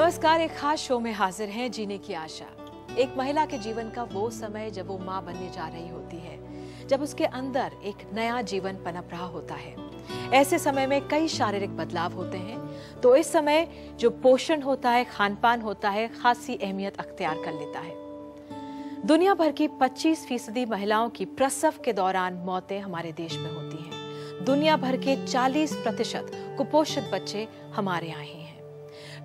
नमस्कार, एक खास शो में हाजिर हैं जीने की आशा। एक महिला के जीवन का वो समय जब वो माँ बनने जा रही होती है, जब उसके अंदर एक नया जीवन पनप रहा होता है। ऐसे समय में कई शारीरिक बदलाव होते हैं, तो इस समय जो पोषण होता है, खान पान होता है, खासी अहमियत अख्तियार कर लेता है। दुनिया भर की 25% महिलाओं की प्रसव के दौरान मौतें हमारे देश में होती हैं। दुनिया भर के 40% कुपोषित बच्चे हमारे यहाँ ही हैं।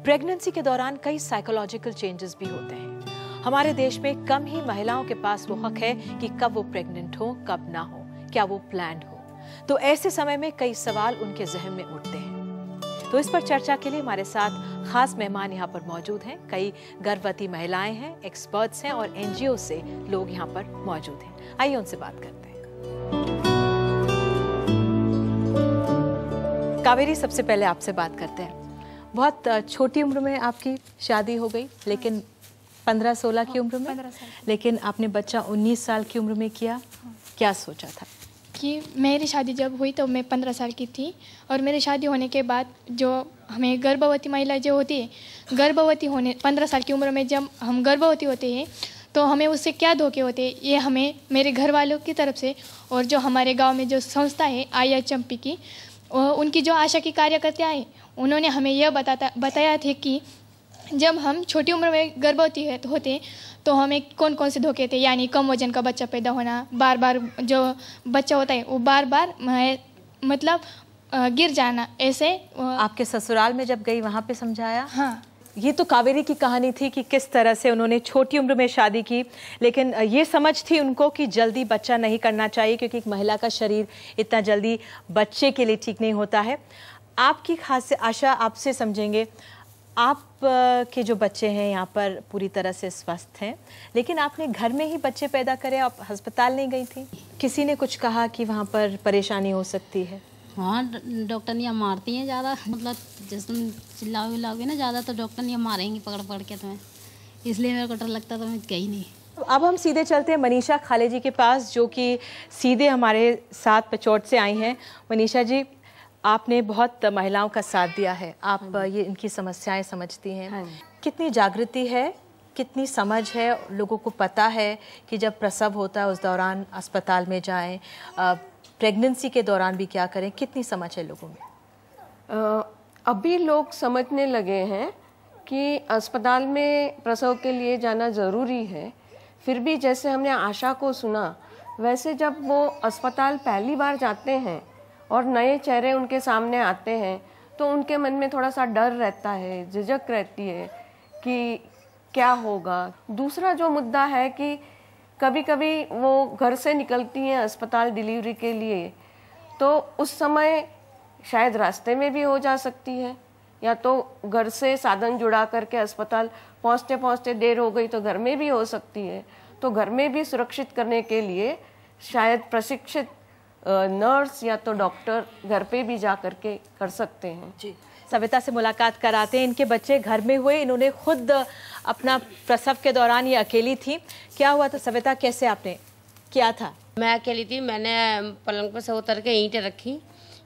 प्रेगनेंसी के दौरान कई साइकोलॉजिकल चेंजेस भी होते हैं। हमारे देश में कम ही महिलाओं के पास वो हक है कि कब वो प्रेग्नेंट हो, कब ना हो, क्या वो प्लान्ड हो। तो ऐसे समय में कई सवाल उनके जहन में उठते हैं। तो इस पर चर्चा के लिए हमारे साथ खास मेहमान यहाँ पर मौजूद हैं। कई गर्भवती महिलाएं हैं, एक्सपर्ट्स हैं और एनजीओ से लोग यहाँ पर मौजूद हैं। आइए उनसे बात करते हैं। कावेरी, सबसे पहले आपसे बात करते हैं। बहुत छोटी उम्र में आपकी शादी हो गई, लेकिन 15-16 की उम्र में, 15 साल। लेकिन आपने बच्चा 19 साल की उम्र में किया। क्या सोचा था? कि मेरी शादी जब हुई तो मैं 15 साल की थी, और मेरी शादी होने के बाद जो हमें गर्भवती महिला जो होती है, गर्भवती होने 15 साल की उम्र में जब हम गर्भवती होते हैं तो हमें उससे क्या धोखे होते हैं, ये हमें मेरे घर वालों की तरफ से और जो हमारे गांव में जो संस्था है IHMP की, उनकी जो आशा की कार्यकर्ता है, उन्होंने हमें यह बताया थे कि जब हम छोटी उम्र में गर्भवती होते तो हमें कौन कौन से धोखे थे, यानी कम वजन का बच्चा पैदा होना, बार बार जो बच्चा होता है वो बार बार मतलब गिर जाना। ऐसे आपके ससुराल में जब गई वहाँ पे समझाया? हाँ। ये तो कावेरी की कहानी थी कि किस तरह से उन्होंने छोटी उम्र में शादी की, लेकिन ये समझ थी उनको कि जल्दी बच्चा नहीं करना चाहिए, क्योंकि एक महिला का शरीर इतना जल्दी बच्चे के लिए ठीक नहीं होता है। आपकी खास आशा आपसे समझेंगे। आप के जो बच्चे हैं यहाँ पर पूरी तरह से स्वस्थ हैं, लेकिन आपने घर में ही बच्चे पैदा करे, आप अस्पताल नहीं गई थी? किसी ने कुछ कहा कि वहाँ पर परेशानी हो सकती है? हाँ, डॉक्टरनियाँ मारती हैं ज़्यादा, मतलब जिस तुम चिल्लाओगे ना ज़्यादा तो डॉक्टरनियाँ मारेंगी पकड़ पकड़ के तुम्हें, इसलिए मेरे को डर लगता तो मैं गई नहीं। अब हम सीधे चलते हैं मनीषा खाले जी के पास, जो कि सीधे हमारे साथ पचौट से आई हैं। मनीषा जी, आपने बहुत महिलाओं का साथ दिया है, आप ये इनकी समस्याएं समझती हैं। कितनी जागृति है, कितनी समझ है, लोगों को पता है कि जब प्रसव होता है उस दौरान अस्पताल में जाएं, प्रेगनेंसी के दौरान भी क्या करें, कितनी समझ है लोगों में? अभी लोग समझने लगे हैं कि अस्पताल में प्रसव के लिए जाना ज़रूरी है। फिर भी जैसे हमने आशा को सुना, वैसे जब वो अस्पताल पहली बार जाते हैं और नए चेहरे उनके सामने आते हैं तो उनके मन में थोड़ा सा डर रहता है, झिझक रहती है कि क्या होगा। दूसरा जो मुद्दा है कि कभी कभी वो घर से निकलती हैं अस्पताल डिलीवरी के लिए, तो उस समय शायद रास्ते में भी हो जा सकती है, या तो घर से साधन जुड़ा करके अस्पताल पहुंचते पहुंचते देर हो गई तो घर में भी हो सकती है। तो घर में भी सुरक्षित करने के लिए शायद प्रशिक्षित नर्स या तो डॉक्टर घर पे भी जा करके कर सकते हैं। जी, सविता से मुलाकात कराते हैं। इनके बच्चे घर में हुए, इन्होंने खुद अपना प्रसव के दौरान ये अकेली थी। क्या हुआ था सविता, कैसे आपने किया था? मैं अकेली थी, मैंने पलंग पर से उतर के ईंटें रखी।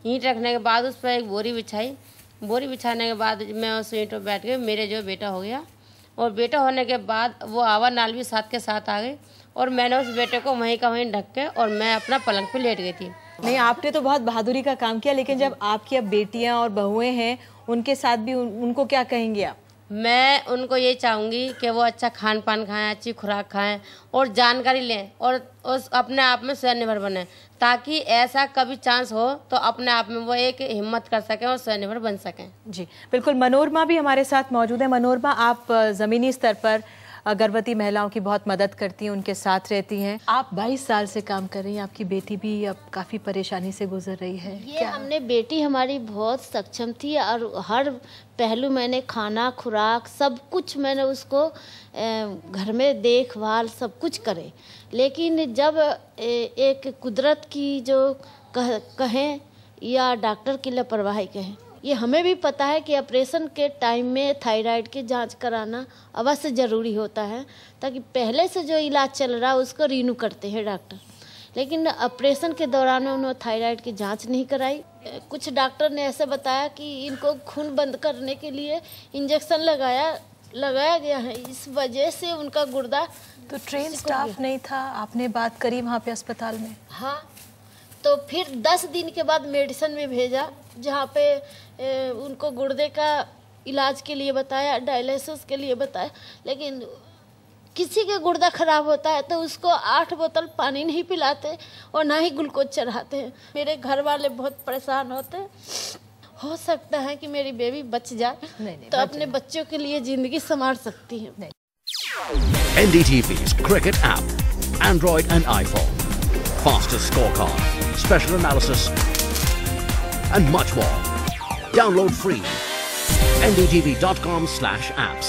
ईंट रखने के बाद उस पर एक बोरी बिछाई। बोरी बिछाने के बाद मैं उस ईंट पर बैठ गई। मेरे जो बेटा हो गया, और बेटा होने के बाद वो आवा नाल भी साथ के साथ आ गई, और मैंने उस बेटे को वहीं का वहीं ढक के और मैं अपना पलंग पे लेट गई थी। नहीं, आपने तो बहुत बहादुरी का काम किया, लेकिन जब आपकी अब बेटियां और बहुएं हैं, उनके साथ भी उनको क्या कहेंगे आप? मैं उनको ये चाहूँगी कि वो अच्छा खान पान खाएं, अच्छी खुराक खाएं और जानकारी लें, और उस अपने आप में स्वनिर्भर बने, ताकि ऐसा कभी चांस हो तो अपने आप में वो एक हिम्मत कर सकें और स्वनिर्भर बन सकें। जी बिल्कुल। मनोरमा भी हमारे साथ मौजूद है। मनोरमा, आप ज़मीनी स्तर पर गर्भवती महिलाओं की बहुत मदद करती हैं, उनके साथ रहती हैं। आप 22 साल से काम कर रही हैं, आपकी बेटी भी अब काफ़ी परेशानी से गुजर रही है। ये हमने बेटी हमारी बहुत सक्षम थी, और हर पहलू मैंने खाना खुराक सब कुछ मैंने उसको घर में देखभाल सब कुछ करे, लेकिन जब एक कुदरत की जो कहें या डॉक्टर की लापरवाही कहें, ये हमें भी पता है कि ऑपरेशन के टाइम में थायराइड की जांच कराना अवश्य ज़रूरी होता है, ताकि पहले से जो इलाज चल रहा है उसको रिन्यू करते हैं डॉक्टर। लेकिन ऑपरेशन के दौरान में उन्होंने थायराइड की जांच नहीं कराई। कुछ डॉक्टर ने ऐसे बताया कि इनको खून बंद करने के लिए इंजेक्शन लगाया गया है, इस वजह से उनका गुर्दा। तो ट्रेन स्टाफ नहीं था, आपने बात करी वहाँ पे अस्पताल में? हाँ, तो फिर 10 दिन के बाद मेडिसिन में भेजा, जहाँ पे उनको गुर्दे का इलाज के लिए बताया, डायलिसिस के लिए बताया। लेकिन किसी के गुर्दा खराब होता है तो उसको 8 बोतल पानी नहीं पिलाते और ना ही ग्लूकोज चढ़ाते हैं। मेरे घर वाले बहुत परेशान होते हैं। हो सकता है कि मेरी बेबी बच जाए तो अपने बच्चों के लिए जिंदगी संवार सकती है। NDTV's cricket app, Android and iPhone, fastest scorecard, special analysis and much more. Download free. ndtv.com/apps.